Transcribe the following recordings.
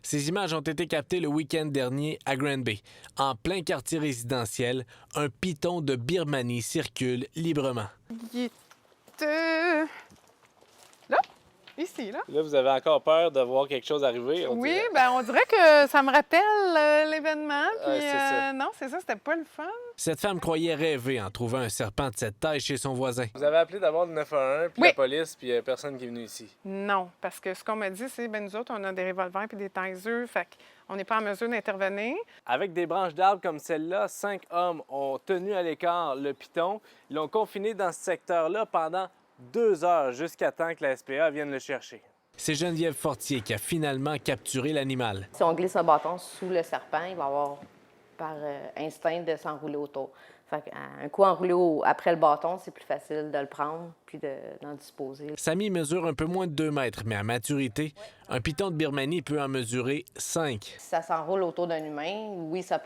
Ces images ont été captées le week-end dernier à Granby. En plein quartier résidentiel, un python de Birmanie circule librement. Il est... Là? Ici, là? Là, vous avez encore peur de voir quelque chose arriver? Oui, bien, on dirait que ça me rappelle l'événement. Puis, c'est ça. non, c'est ça, c'était pas le fun. Cette femme croyait rêver en trouvant un serpent de cette taille chez son voisin. Vous avez appelé d'abord le 911, puis Oui. la police, puis il n'y a personne qui est venu ici. Non, parce que ce qu'on m'a dit, c'est, nous autres, on a des revolvers puis des tasers, fait qu'on n'est pas en mesure d'intervenir. Avec des branches d'arbres comme celle-là, 5 hommes ont tenu à l'écart le python. Ils l'ont confiné dans ce secteur-là pendant 2 heures, jusqu'à temps que la SPA vienne le chercher. C'est Geneviève Fortier qui a finalement capturé l'animal. Si on glisse un bâton sous le serpent, il va avoir par instinct de s'enrouler autour. Fait qu'un coup enroulé après le bâton, c'est plus facile de le prendre puis d'en disposer. Samy mesure un peu moins de 2 mètres, mais à maturité, un python de Birmanie peut en mesurer 5. Si ça s'enroule autour d'un humain, oui, ça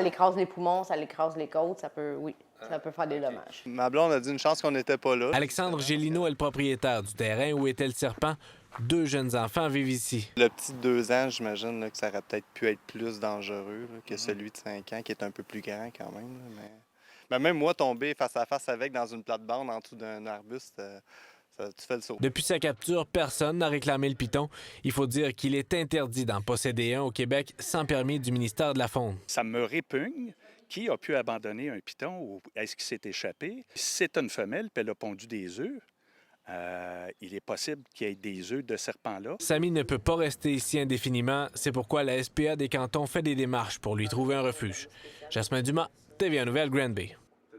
l'écrase les poumons, ça l'écrase les côtes, ça peut faire des dommages. Ma blonde a dit une chance qu'on n'était pas là. Alexandre Gélineau est le propriétaire du terrain où était le serpent. 2 jeunes enfants vivent ici. Le petit de 2 ans, j'imagine là, que ça aurait peut-être pu être plus dangereux là, que celui de 5 ans, qui est un peu plus grand quand même. Là, mais même moi, tomber face à face avec dans une plate-bande en dessous d'un arbuste, tu fais le saut. Depuis sa capture, personne n'a réclamé le python. Il faut dire qu'il est interdit d'en posséder un au Québec sans permis du ministère de la Faune. Ça me répugne. Qui a pu abandonner un python ou est-ce qu'il s'est échappé? Si c'est une femelle puis elle a pondu des œufs, il est possible qu'il y ait des œufs de serpent là. Samy ne peut pas rester ici indéfiniment. C'est pourquoi la SPA des cantons fait des démarches pour lui trouver un refuge. Jasmin Dumas, TVA Nouvelle, Granby.